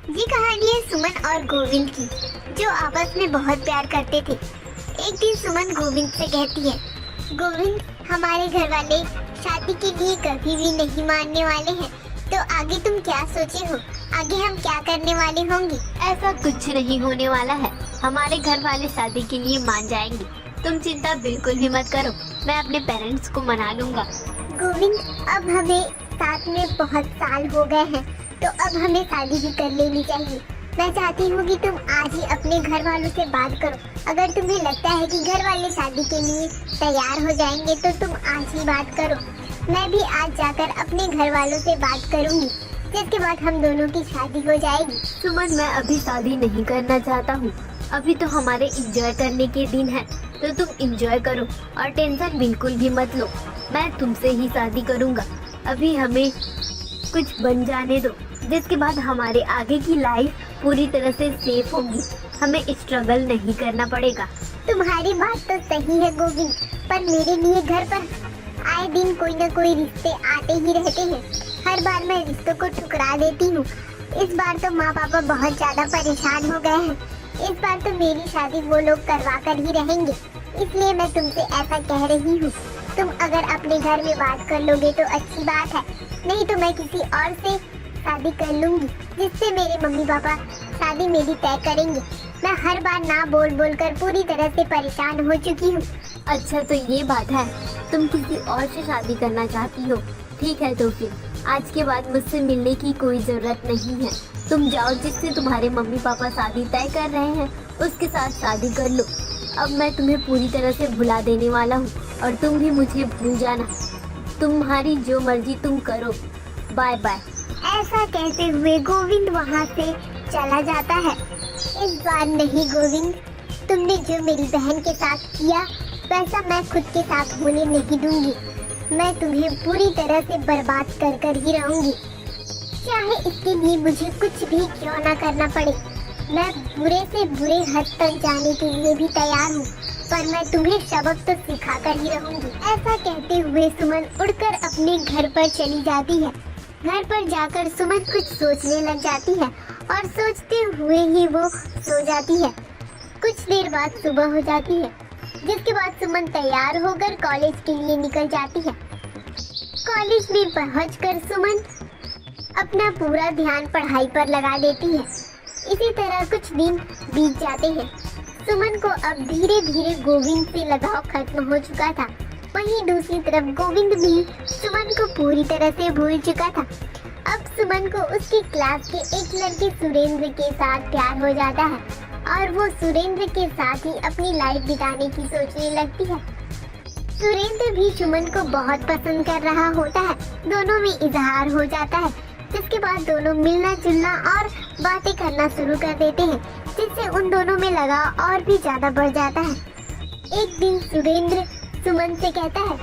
ये कहानी है सुमन और गोविंद की, जो आपस में बहुत प्यार करते थे। एक दिन सुमन गोविंद से कहती है, गोविंद, हमारे घर वाले शादी के लिए कभी भी नहीं मानने वाले हैं, तो आगे तुम क्या सोचे हो? आगे हम क्या करने वाले होंगे? ऐसा कुछ नहीं होने वाला है। हमारे घर वाले शादी के लिए मान जाएंगे। तुम चिंता बिल्कुल भी मत करो, मैं अपने पेरेंट्स को मना लूंगा। गोविंद, अब हमें साथ में बहुत साल हो गए हैं, तो अब हमें शादी भी कर लेनी चाहिए। मैं चाहती हूँ कि तुम आज ही अपने घर वालों से बात करो। अगर तुम्हें लगता है कि घर वाले शादी के लिए तैयार हो जाएंगे तो तुम आज ही बात करो। मैं भी आज जाकर अपने घर वालों से बात करूँगी, जिसके बाद हम दोनों की शादी हो जाएगी। सुमन, मैं अभी शादी नहीं करना चाहता हूँ। अभी तो हमारे एंजॉय करने के दिन है, तो तुम एंजॉय करो और टेंशन बिल्कुल भी मत लो। मैं तुमसे ही शादी करूँगा। अभी हमें कुछ बन जाने दो, जिसके बाद हमारे आगे की लाइफ पूरी तरह से सेफ होगी। हमें स्ट्रगल नहीं करना पड़ेगा। तुम्हारी बात तो सही है गोविंद, पर मेरे लिए घर पर आए दिन कोई न कोई रिश्ते आते ही रहते हैं। हर बार मैं रिश्तों को ठुकरा देती हूँ। इस बार तो माँ पापा बहुत ज्यादा परेशान हो गए हैं। इस बार तो मेरी शादी वो लोग करवा कर ही रहेंगे, इसलिए मैं तुमसे ऐसा कह रही हूँ। तुम अगर अपने घर में बात कर लोगे तो अच्छी बात है, नहीं तो मैं किसी और से शादी कर लूंगी, जिससे मेरे मम्मी पापा शादी मेरी तय करेंगे। मैं हर बार ना बोल बोल कर पूरी तरह से परेशान हो चुकी हूँ। अच्छा, तो ये बात है, तुम किसी और से शादी करना चाहती हो? ठीक है, तो फिर आज के बाद मुझसे मिलने की कोई जरूरत नहीं है। तुम जाओ, जिससे तुम्हारे मम्मी पापा शादी तय कर रहे हैं उसके साथ शादी कर लो। अब मैं तुम्हें पूरी तरह से भुला देने वाला हूँ और तुम भी मुझे भूल जाना। तुम्हारी जो मर्जी तुम करो। Bye bye. ऐसा कहते हुए गोविंद वहाँ से चला जाता है। इस बार नहीं गोविंद, तुमने जो मेरी बहन के साथ किया वैसा मैं खुद के साथ होने नहीं दूंगी। मैं तुम्हें पूरी तरह से बर्बाद कर कर ही रहूंगी, चाहे इसके लिए मुझे कुछ भी क्यों ना करना पड़े। मैं बुरे से बुरे हद तक जाने के लिए भी तैयार हूँ, पर मैं तुम्हें सबक तो सिखा कर ही रहूंगी। ऐसा कहते हुए सुमन उड़कर अपने घर पर चली जाती है। घर पर जाकर सुमन कुछ सोचने लग जाती है और सोचते हुए ही वो सो जाती है। कुछ देर बाद सुबह हो जाती है, जिसके बाद सुमन तैयार होकर कॉलेज के लिए निकल जाती है। कॉलेज में पहुंचकर सुमन अपना पूरा ध्यान पढ़ाई पर लगा देती है। इसी तरह कुछ दिन बीत जाते हैं। सुमन को अब धीरे धीरे गोविंद से लगाव खत्म हो चुका था। वहीं दूसरी तरफ गोविंद भी सुमन को पूरी तरह से भूल चुका था। अब सुमन को उसकी क्लास के एक लड़के सुरेंद्र के साथ प्यार हो जाता है और वो सुरेंद्र के साथ ही अपनी लाइफ बिताने की सोचने लगती है। सुरेंद्र भी सुमन को बहुत पसंद कर रहा होता है। दोनों में इजहार हो जाता है, जिसके बाद दोनों मिलना जुलना और बातें करना शुरू कर देते हैं, जिससे उन दोनों में लगाव और भी ज्यादा बढ़ जाता है। एक दिन सुरेंद्र सुमन से कहता है,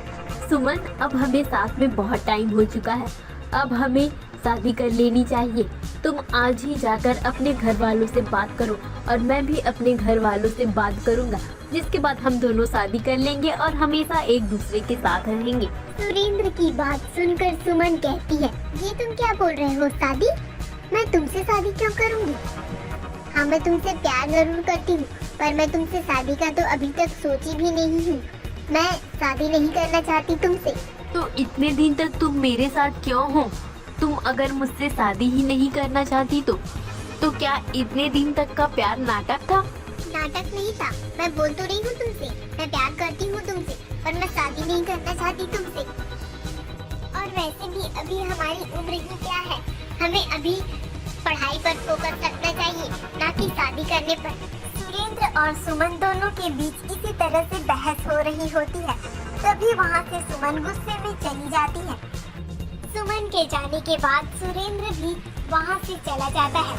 सुमन, अब हमें साथ में बहुत टाइम हो चुका है। अब हमें शादी कर लेनी चाहिए। तुम आज ही जाकर अपने घर वालों से बात करो और मैं भी अपने घर वालों से बात करूंगा, जिसके बाद हम दोनों शादी कर लेंगे और हमेशा एक दूसरे के साथ रहेंगे। सुरेंद्र की बात सुनकर सुमन कहती है, ये तुम क्या बोल रहे हो? शादी? मैं तुमसे शादी क्यों करूंगी? हाँ, मैं तुमसे प्यार जरूर करती हूँ, पर मैं तुमसे शादी का तो अभी तक सोची भी नहीं हूँ। मैं शादी नहीं करना चाहती तुमसे। तो इतने दिन तक तुम मेरे साथ क्यों हो? तुम अगर मुझसे शादी ही नहीं करना चाहती तो क्या इतने दिन तक का प्यार नाटक था? नाटक नहीं था। मैं बोल तो रही हूँ तुमसे, मैं प्यार करती हूँ तुमसे, पर मैं शादी नहीं करना चाहती तुमसे। और वैसे भी अभी हमारी उम्र ही क्या है, हमें अभी पढ़ाई पर फोकस रखना चाहिए, ना कि शादी करने पर। सुरेंद्र और सुमन दोनों के बीच इसी तरह से बहस हो रही होती है। तभी वहाँ से सुमन गुस्से में चली जाती है। सुमन के जाने के बाद सुरेंद्र भी वहाँ से चला जाता है।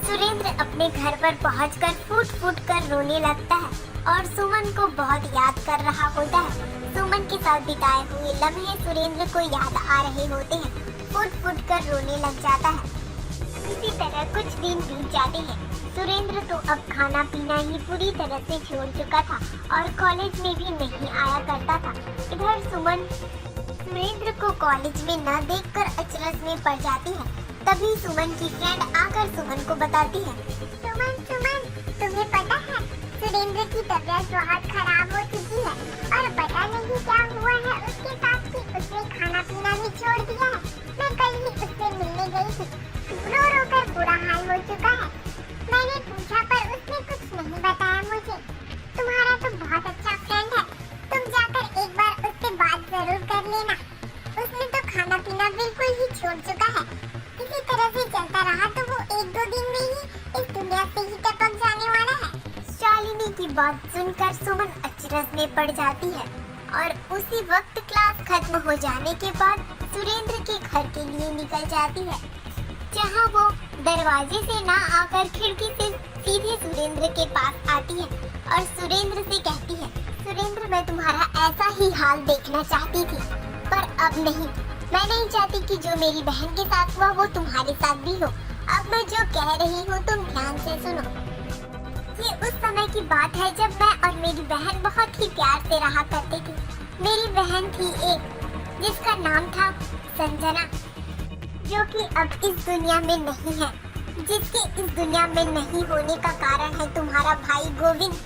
सुरेंद्र अपने घर पर पहुंचकर फूट फूट कर रोने लगता है और सुमन को बहुत याद कर रहा होता है। सुमन के साथ बिताए हुए लम्हे सुरेंद्र को याद आ रहे होते हैं। फूट फूट कर रोने लग जाता है। इसी तरह कुछ दिन बीत जाते हैं। सुरेंद्र तो अब खाना पीना ही पूरी तरह से छोड़ चुका था और कॉलेज में भी नहीं आया करता था। इधर सुमन सुरेंद्र को कॉलेज में न देखकर अचरज में पड़ जाती है। तभी सुमन की फ्रेंड आकर सुमन को बताती है, सुमन सुमन तुम्हें पता है सुरेंद्र की तबीयत बहुत खराब हो चुकी है और पता नहीं क्या हुआ है उसके साथ कि उसने खाना पीना भी छोड़ दिया है। मैं कल ही उससे मिलने गई थी, रो रो कर बुरा हाल हो चुका है। मैंने पूछा पर उसने कुछ नहीं बताया मुझे। तुम्हारा तो बहुत अच्छा फ्रेंड है, तुम जाकर एक बार उससे बात जरूर कर लेना। उसने तो खाना पीना बिल्कुल ही छोड़ चुका है। इसी तरह से चलता रहा तो वो 1-2 दिन में ही इस दुनिया से ही टपक जाने वाला है। शालिनी की बात सुनकर सुमन अचरज में पड़ जाती है और उसी वक्त क्लास खत्म हो जाने के बाद सुरेंद्र के घर के लिए निकल जाती है, जहां वो दरवाजे से ना आकर खिड़की से सीधे सुरेंद्र के पास आती है और सुरेंद्र से कहती है, सुरेंद्र मैं तुम्हारा ऐसा ही हाल देखना चाहती थी पर अब नहीं। मैं नहीं चाहती कि जो मेरी बहन के साथ हुआ वो तुम्हारे साथ भी हो। अब मैं जो कह रही हूँ तुम ध्यान से सुनो। ये उस समय की बात है जब मैं और मेरी बहन बहुत ही प्यार से रहा करते थे। मेरी बहन थी एक जिसका नाम था संजना, जो कि अब इस दुनिया में नहीं है। जिसके इस दुनिया में नहीं होने का कारण है तुम्हारा भाई गोविंद।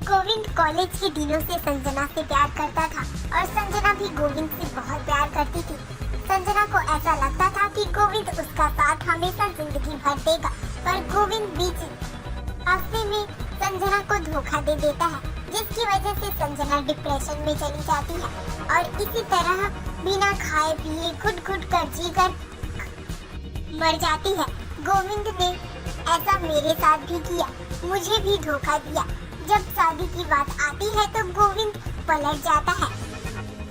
गोविंद कॉलेज के दिनों से संजना से प्यार करता था और संजना भी गोविंद से बहुत प्यार करती थी। संजना को ऐसा लगता था कि गोविंद उसका साथ हमेशा जिंदगी भर देगा, पर गोविंद बीच रास्ते में संजना को धोखा दे देता है, जिसकी वजह से संजना डिप्रेशन में चली जाती है और इसी तरह बिना खाए पिए घुट घुट कर जीकर मर जाती है। गोविंद ने ऐसा मेरे साथ भी किया, मुझे भी धोखा दिया। जब शादी की बात आती है तो गोविंद पलट जाता है।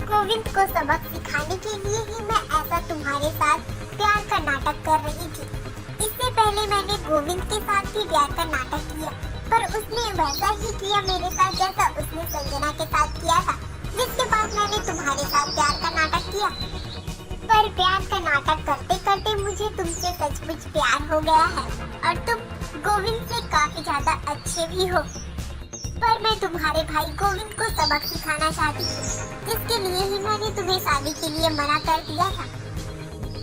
गोविंद को सबक सिखाने के लिए ही मैं ऐसा तुम्हारे साथ प्यार का नाटक कर रही थी। इससे पहले मैंने गोविंद के साथ भी प्यार का नाटक किया, पर उसने वैसा ही किया मेरे साथ जैसा उसने संजना के साथ किया था। जिसके बाद मैंने तुम्हारे साथ प्यार का नाटक किया, पर प्यार का नाटक करते करते मुझे तुमसे सचमुच प्यार हो गया है और तुम गोविंद से काफी ज्यादा अच्छे भी हो। पर मैं तुम्हारे भाई गोविंद को सबक सिखाना चाहती थी, जिसके लिए ही मैंने तुम्हें शादी के लिए मना कर दिया था,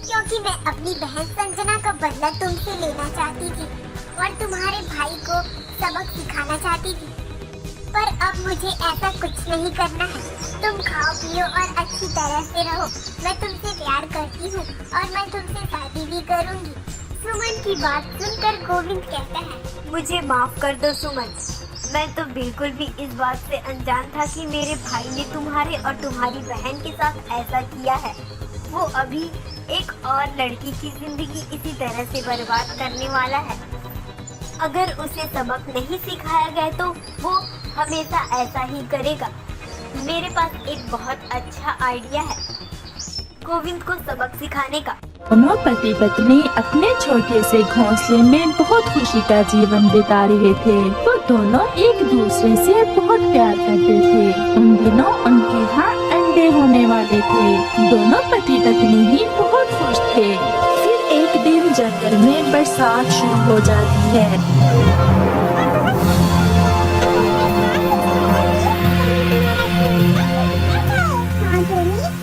क्योंकि मैं अपनी बहन संजना का बदला तुमसे लेना चाहती थी और तुम्हारे भाई को सबक सिखाना चाहती थी। पर अब मुझे ऐसा कुछ नहीं करना है। तुम खाओ पियो और अच्छी तरह से रहो। मैं तुमसे प्यार करती हूँ और मैं तुमसे शादी भी करूँगी। सुमन की बात सुनकर गोविंद कहता है, मुझे माफ कर दो सुमन, मैं तो बिल्कुल भी इस बात से अनजान था कि मेरे भाई ने तुम्हारे और तुम्हारी बहन के साथ ऐसा किया है। वो अभी एक और लड़की की जिंदगी इसी तरह से बर्बाद करने वाला है। अगर उसे सबक नहीं सिखाया गया तो वो हमेशा ऐसा ही करेगा। मेरे पास एक बहुत अच्छा आइडिया है गोविंद को सबक सिखाने का। दोनों पति पत्नी अपने छोटे से घोंसले में बहुत खुशी का जीवन बिता रहे थे। वो दोनों एक दूसरे से बहुत प्यार करते थे। उन दिनों उनके यहाँ अंडे होने वाले थे। दोनों पति पत्नी ही बहुत खुश थे। फिर एक दिन जंगल में बरसात शुरू हो जाती है।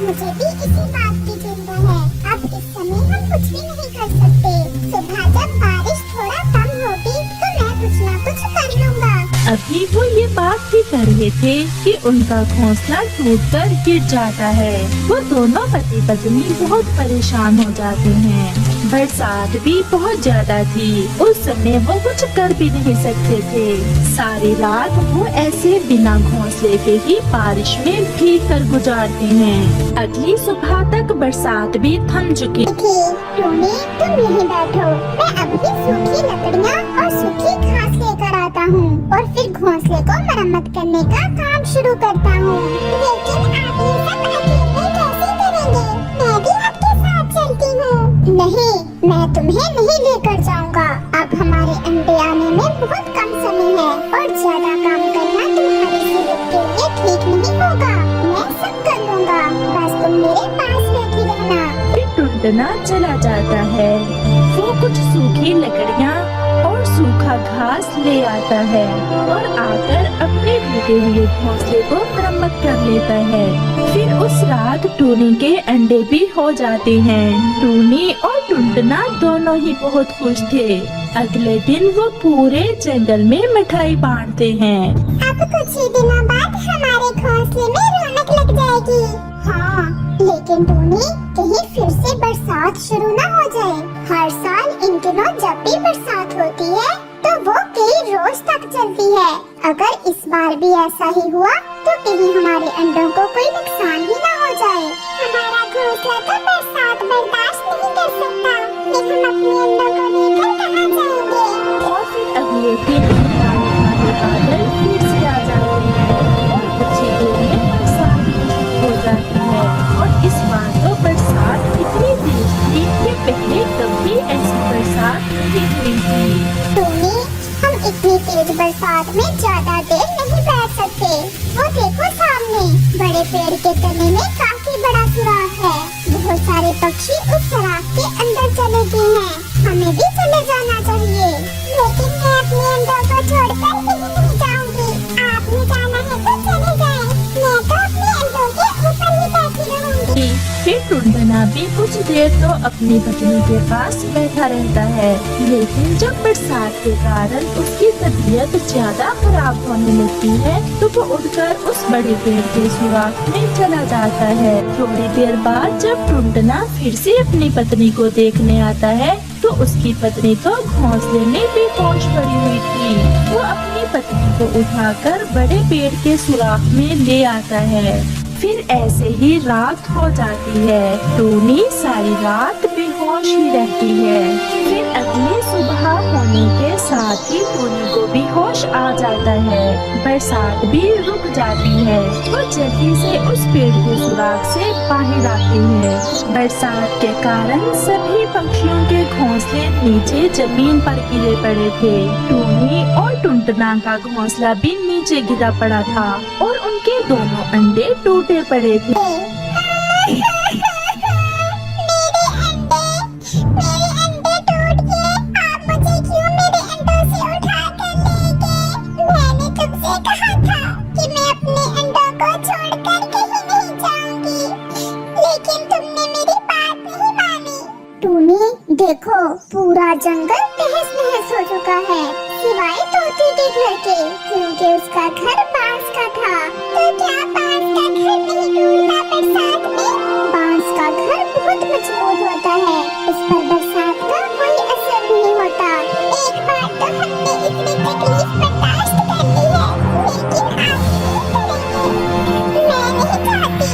मुझे भी इसी बात की चिंता है। अब इस समय हम कुछ भी नहीं कर सकते। सुबह जब बारिश थोड़ा कम होगी तो मैं कुछ ना कुछ कर लूँगा। अभी वो ये बात भी कर रहे थे कि उनका घोंसला टूटकर गिर जाता है। वो दोनों पति पत्नी बहुत परेशान हो जाते हैं। बरसात भी बहुत ज्यादा थी। उस समय वो कुछ कर भी नहीं सकते थे। सारी रात वो ऐसे बिना घोंसले के ही बारिश में भीग कर गुजारते हैं। अगली सुबह तक बरसात भी थम चुकी। टोनी, तुम यहीं बैठो, मैं अभी सूखी लकड़ियाँ और सूखी घास लेकर आता हूँ और फिर घोंसले को मरम्मत करने का काम शुरू करता हूँ। लेकिन आप ये सब अकेले कैसे करेंगे? मैं भी आपके साथ चलती हूँ। नहीं, मैं तुम्हें नहीं लेकर जाऊँगा। अब हमारे अंडे आने में बहुत कम समय है और ज्यादा काम करना तुम्हारे सेहत के लिए ठीक नहीं होगा। मैं सब कर लूँगा, बस तुम मेरे पास बैठी रहना। फिर टूटना चला जाता है। वो कुछ सूखी लकड़ियाँ और सूखा घास ले आता है और आकर अपने टूटे हुए घोंसले को मरम्मत कर लेता है। फिर उस रात टूनी के अंडे भी हो जाते हैं। टूनी और टुनटुना दोनों ही बहुत खुश थे। अगले दिन वो पूरे जंगल में मिठाई बांटते हैं। अब कुछ ही दिनों बाद हमारे घोंसले में रौनक लग जाएगी। हाँ, लेकिन टूनी कहीं फिर से बरसात शुरू न हो जाए। हर साल इन दिनों जब भी बरसात होती है तो वो कई रोज तक चलती है। अगर इस बार भी ऐसा ही हुआ तो कहीं हमारे अंडों को कोई नुकसान ही न हो जाए। हमारा घोंसला तो बरसात बर्दाश्त नहीं कर सकता। फिर हम अपने अंडों को लेकर कहाँ जाएंगे? और फिर अगले दिन बादल फिर से आ जाते हैं और कुछ ही देर में बरसात हो जाती है। और इस बार तो बरसात इतनी तेज थी कि पहले कभी ऐसी बरसात नहीं हुई थी। टूनी, हम इतनी तेज बरसात में ज्यादा देर नहीं बैठ सकते। वो देखो सामने बड़े पेड़ के तने में काफी बड़ा सुराख है। बहुत सारे पक्षी उस सुराख के अंदर चले गए हैं। हमें भी चले जाना चाहिए। लेकिन मैं अपने अंडों को छोड़कर कहीं नहीं जाऊंगी। आपने जाना है तो चले जाएं। मैं तो अपने अंडों के ऊपर ही बैठी रहूंगी। फिर टुनटुना भी कुछ देर तो अपनी पत्नी के पास बैठा रहता है, लेकिन जब बरसात के कारण उसकी तबीयत ज्यादा खराब होने लगती है तो वो उठकर उस बड़े पेड़ के सुराख में चला जाता है। थोड़ी देर बाद जब टुनटुना फिर से अपनी पत्नी को देखने आता है तो उसकी पत्नी तो घोंसले में बेहोश पड़ी हुई थी। वो अपनी पत्नी को उठाकर बड़े पेड़ के सुराख में ले आता है। फिर ऐसे ही रात हो जाती है। टूनी सारी रात बेहोश ही रहती है। फिर अगली सुबह होने के साथ ही टूनी को भी होश आ जाता है। बरसात भी रुक जाती है। वो जल्दी से उस पेड़ के सुराख से बाहर आती है। बरसात के कारण सभी पक्षियों के घोंसले नीचे जमीन पर गिरे पड़े थे। टूनी और टुनटुना का घोंसला भी नीचे गिरा पड़ा था और उनके दोनों अंडे टूटे पड़े थे। देखो, पूरा जंगल तहस नहस हो चुका है सिवाय तोते के घर के, क्योंकि उसका घर बांस का था। तो क्या बांस का घर नहीं टूटता बरसात में? बांस का घर बहुत मजबूत होता है, उस पर बरसात का कोई असर नहीं होता। एक बार तो हमने इतनी तकलीफ बर्दाश्त कर ली है, लेकिन आगे नहीं करेंगे। मैं नहीं चाहती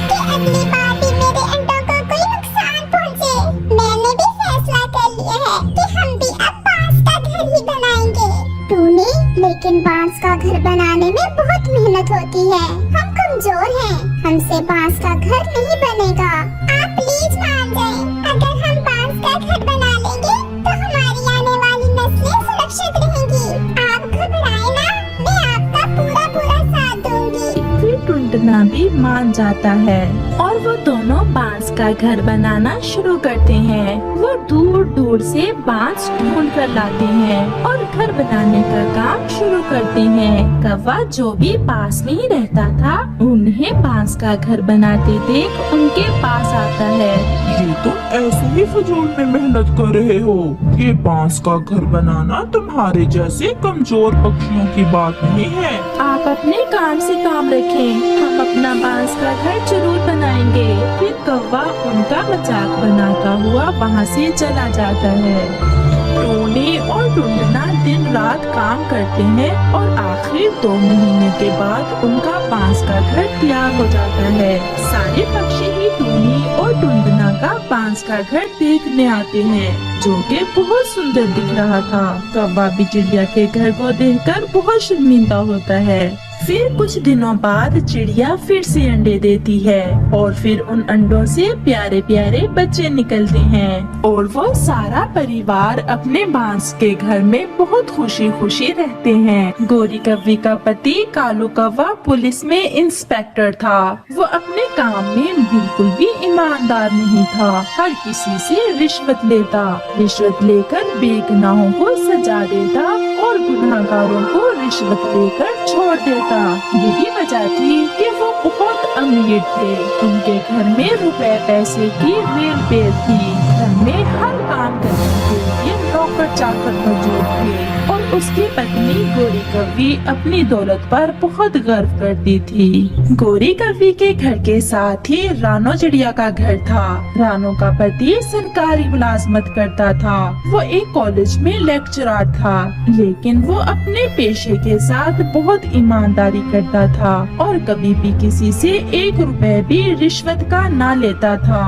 कि अगली बार भी मेरे अंडों को कोई नुकसान पहुंचे। मैंने भी फैसला कर लिया है कि हम भी अब बांस का घर ही बनाएंगे। टूनी, लेकिन बांस का घर बनाने में बहुत मेहनत होती है। हम कमजोर हैं, हमसे बांस का घर नहीं बनेगा। आप प्लीज मान जाएं। अगर हम बांस का घर बना लेंगे तो हमारी आने वाली नस्लें सुरक्षित रहेंगी। आप घबराएं ना, मैं आपका पूरा पूरा साथ दूंगी। फिर टुनटुना भी मान जाता है और वो दोनों बांस का घर बनाना शुरू करते हैं। वो दूर दूर से बांस ढूंढ कर लाते हैं और घर बनाने का काम शुरू करते हैं। कौवा जो भी पास में ही रहता था उन्हें बांस का घर बनाते देख उनके पास आता है। ये तुम ऐसे ही फजूल में मेहनत कर रहे हो। ये बांस का घर बनाना तुम्हारे जैसे कमजोर पक्षियों की बात नहीं है। आप अपने काम से काम रखें, हम अपना बांस का घर जरूर बनाएंगे। फिर कौवा उनका मजाक बनाता हुआ वहाँ से चला जाता है। टूनी और टुनटुना दिन रात काम करते हैं और आखिर 2 महीने के बाद उनका बांस का घर तैयार हो जाता है। सारे पक्षी ही टूनी और टुनटुना का बांस का घर देखने आते हैं, जो कि बहुत सुंदर दिख रहा था। कौवा भी चिड़िया के घर को देखकर बहुत शर्मिंदा होता है। फिर कुछ दिनों बाद चिड़िया फिर से अंडे देती है और फिर उन अंडों से प्यारे प्यारे बच्चे निकलते हैं और वो सारा परिवार अपने बांस के घर में बहुत खुशी खुशी रहते हैं। गोरी कव्वी का पति कालू कौवा पुलिस में इंस्पेक्टर था। वो अपने काम में बिल्कुल भी ईमानदार नहीं था। हर किसी से रिश्वत लेता, रिश्वत लेकर बेगुनाहों को सजा देता और गुनहगारों को रिश्वत लेकर छोड़ देता। यही वजह थी कि वो बहुत अमीर थे। उनके घर में रुपए पैसे की रेल पेल थी। घर में हर काम करने के लिए नौकर चाकर मौजूद थे और उसकी पत्नी गोरी कव्वी अपनी दौलत पर बहुत गर्व करती थी। गोरी कव्वी के घर के साथ ही रानो चिड़िया का घर था। रानो का पति सरकारी मुलाजमत करता था। वो एक कॉलेज में लेक्चरर था, लेकिन वो अपने पेशे के साथ बहुत ईमानदारी करता था और कभी भी किसी से 1 रुपए भी रिश्वत का ना लेता था।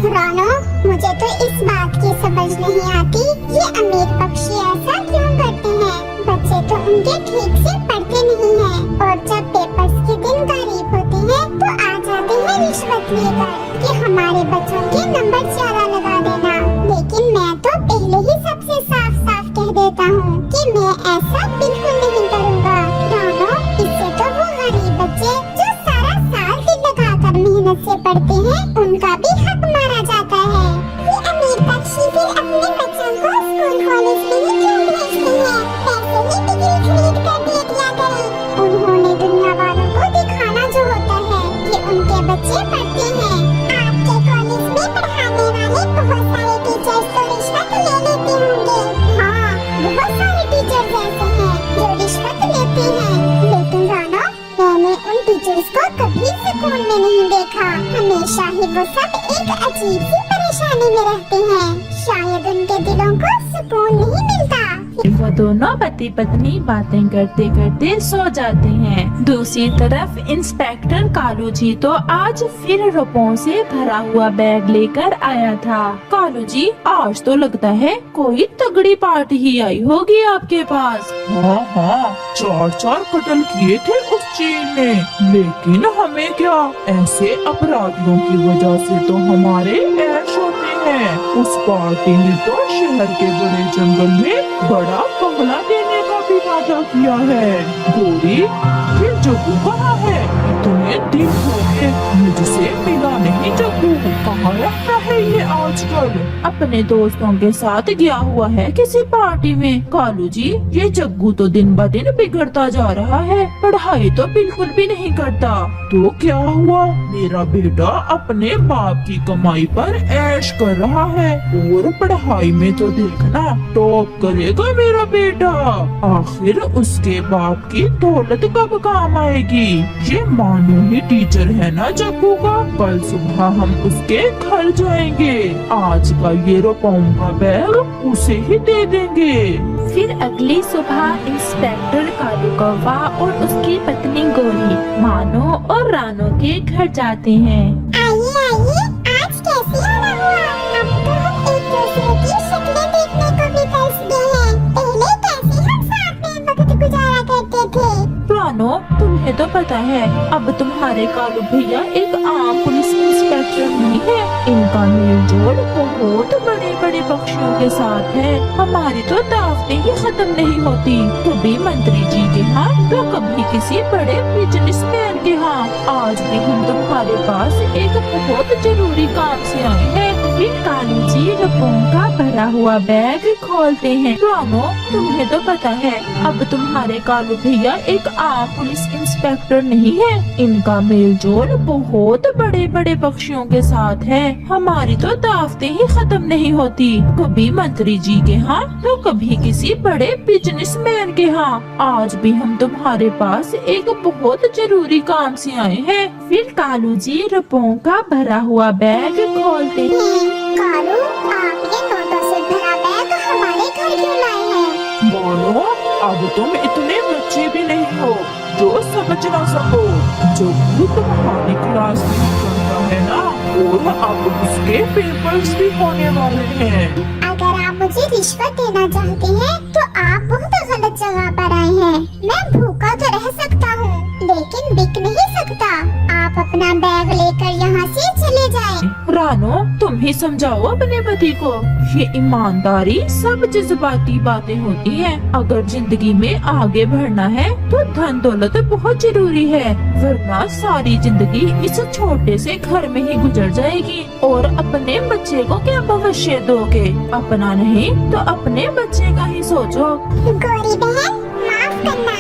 रानो, मुझे तो इस बात की समझ नहीं आती, ये अमीर पक्षी ऐसा क्यों करते हैं? बच्चे तो उनके ठीक से पढ़ते नहीं हैं और जब पेपर्स के दिन करीब होते हैं तो आ जाते हैं रिश्वत लेकर कि हमारे बच्चों के नंबर ज्यादा लगा देना। लेकिन मैं तो पहले ही सबसे साफ साफ कह देता हूँ कि मैं ऐसा बिल्कुल नहीं करूँगा। रानो, इससे तो वो गरीब बच्चे जो सारा साल दिल लगाकर मेहनत से पढ़ते हैं उनका भी हक मारा जाता है। ये अमीर पक्षी फिर अपने बच्चों को स्कूल कॉलेज में ही क्यों भेजते हैं? पैसे ही डिग्री खरीद कर दे दिया करें। उन्होंने दुनिया वालों को दिखाना जो होता है कि उनके बच्चे पढ़ते हैं। आपके कॉलेज में पढ़ाने वाले बहुत सारे टीचर्स तो रिश्वत ले लेते होंगे। हाँ, बहुत सारे टीचर्स ऐसे हैं जो रिश्वत लेते हैं। लेकिन रानो, मैंने उन टीचर्स को कभी सुकून में नहीं देखा। हमेशा ही वो सब एक अजीब सी परेशानी में रहते हैं। शायद उनके दिलों को सुकून नहीं मिलता। वो दोनों पति पत्नी बातें करते करते सो जाते हैं। दूसरी तरफ इंस्पेक्टर कालू जी तो आज फिर रुपयों से भरा हुआ बैग लेकर आया था। कालू जी, आज तो लगता है कोई तगड़ी पार्टी ही आई होगी आपके पास। हाँ हाँ, 4 कत्ल किए थे उस चील ने, लेकिन हमें क्या, ऐसे अपराधियों की वजह से तो हमारे ऐश होते हैं। उस पार्टी ने तो शहर के बड़े जंगल में बड़ा बंगला देने का भी वादा किया है। गोरी, फिर जग्गू कहाँ है? इतने दिन हो गए मुझसे मिला नहीं। जग्गू कहाँ रहता है ये आजकल? अपने दोस्तों के साथ गया हुआ है किसी पार्टी में। कालू जी, ये जग्गू तो दिन ब दिन बिगड़ता जा रहा है, पढ़ाई तो बिल्कुल भी नहीं करता। तो क्या हुआ? मेरा बेटा अपने बाप की कमाई पर ऐश कर रहा है और पढ़ाई में तो देखना टॉप करेगा मेरा बेटा। आखिर उसके बाप की दौलत कब काम आएगी? ये मानो ही टीचर है ना जग्गू का। कल सुबह हम उसके घर जाएंगे। आज का ये रुपयों का बैग उसे ही दे देंगे। फिर अगली सुबह इंस्पेक्टर कालू कौवा और उसकी पत्नी गोरी मानो और रानो के घर जाते हैं। आइए आइए, आज कैसे आना हुआ? अब तो हम एक दूसरे की शक्लें देखने को भी तरस गए हैं। पहले कैसे हम साथ में वक्त गुजारा करते थे। रानो, तुम्हें तो पता है अब तुम्हारे कालू भैया एक आम पुलिस इंस्पेक्टर नहीं है। इनका मेल जोल बहुत बड़े बड़े पक्षियों के साथ है। हमारी तो दावतें ही खत्म नहीं होती, कभी मंत्री जी के यहाँ तो कभी किसी बड़े बिजनेसमैन के यहाँ। आज भी हम तुम्हारे पास एक बहुत जरूरी काम से आए हैं। फिर कालू जी रुपयों का भरा हुआ बैग खोलते हैं। रानो, तुम्हें तो पता है अब तुम्हारे कालू भैया एक आम पुलिस इंस्पेक्टर नहीं है। इनका मेल जोल बहुत बड़े बड़े पक्षियों के साथ है। हमारी तो दावतें ही खत्म नहीं होती, कभी मंत्री जी के यहाँ तो कभी किसी बड़े बिजनेसमैन के यहाँ। आज भी हम तुम्हारे पास एक बहुत जरूरी काम से आए हैं। फिर कालू जी रुपयों का भरा हुआ बैग खोलते हैं। कालू, आप ये नोटों से भरा बैग हमारे घर क्यों लाए हैं? बोलो, अब तुम इतने बच्चे भी नहीं हो जो समझ ना सको। जग्गू तुम्हारी क्लास में पढ़ता है ना, और अब उसके पेपर्स भी होने वाले हैं। अगर आप मुझे रिश्वत देना चाहते हैं तो आप बहुत गलत जगह पर आए हैं। मैं भूखा तो रह सकता हूँ, लेकिन बिक नहीं सकता। आप अपना बैग लेकर यहाँ से चले जाएं। रानो, तुम ही समझाओ अपने पति को। ये ईमानदारी सब जज्बाती बातें होती हैं। अगर जिंदगी में आगे बढ़ना है तो धन दौलत बहुत जरूरी है, वरना सारी जिंदगी इस छोटे से घर में ही गुजर जाएगी। और अपने बच्चे को क्या भविष्य दोगे? अपना नहीं तो अपने बच्चे का ही सोचो। गौरी बहन, माफ करना,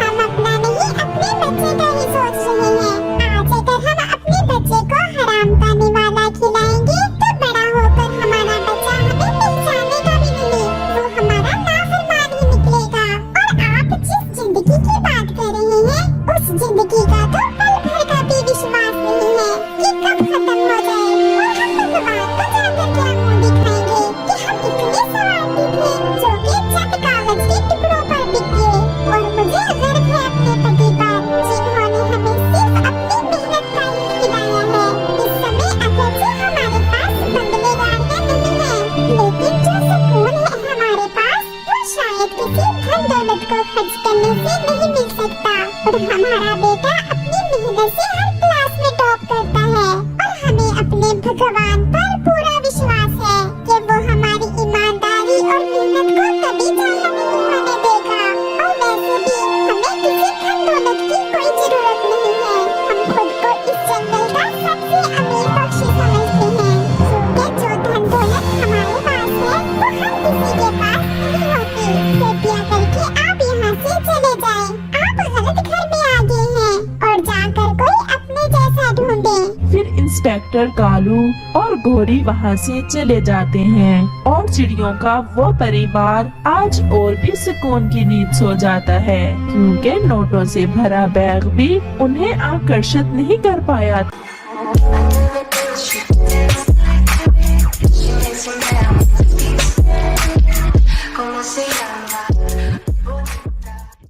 हम अपना नहीं अपने बच्चे का ही सोच रहे हैं। आज अगर हम अपने बच्चे को हराम पानी वाला खिलाएंगे तो बड़ा होकर हमारा बच्चा हमें पहचानेगा भी नहीं, वो हमारा नाफरमान ही निकलेगा। और आप जिस जिंदगी की बात कर रहे हैं, उस जिंदगी का तो पल भर का भी विश्वास नहीं है कि कब खत्म हो जाए। और हम भगवान को जाकर क्या मुंह दिखाएंगे कि हम इतने स्वार्थी थे जो कि चंद कागज के टुकड़ों पर बिक गए। और मुझे गर्व है अपने पति पर, जिन्होंने हमें सिर्फ अपनी मेहनत का ही खिलाया है। इस समय अगरचे हमारे पास बंगले गाड़ियां नहीं है, लेकिन जो सुकून है हमारे पास, वो शायद किसी धन दौलत को खर्च करने से नहीं मिल सकता। और हमारा बेटा अपनी मेहनत से हर क्लास में टॉप करता है। और हमें अपने भगवान पर पूरा विश्वास है कि वो हमारी ईमानदारी और मेहनत को कभी जाया नहीं होने देगा। और वैसे भी हमें किसी धन दौलत की कोई जरूरत नहीं है। हम खुद को इस जंगल का सबसे अमीर पक्षी समझते हैं, क्योंकि जो धन दौलत हमारे पास है वो हर किसी के पास नहीं होती। कृपया करके आप यहाँ से चले जाएं। आप गलत घर में आ गए हैं और जाकर कोई अपने जैसा ढूंढें। फिर इंस्पेक्टर कालू और गौरी वहाँ से चले जाते हैं और चिड़ियों का वो परिवार आज और भी सुकून की नींद सो जाता है, क्योंकि नोटों से भरा बैग भी उन्हें आकर्षित नहीं कर पाया। Como se llama?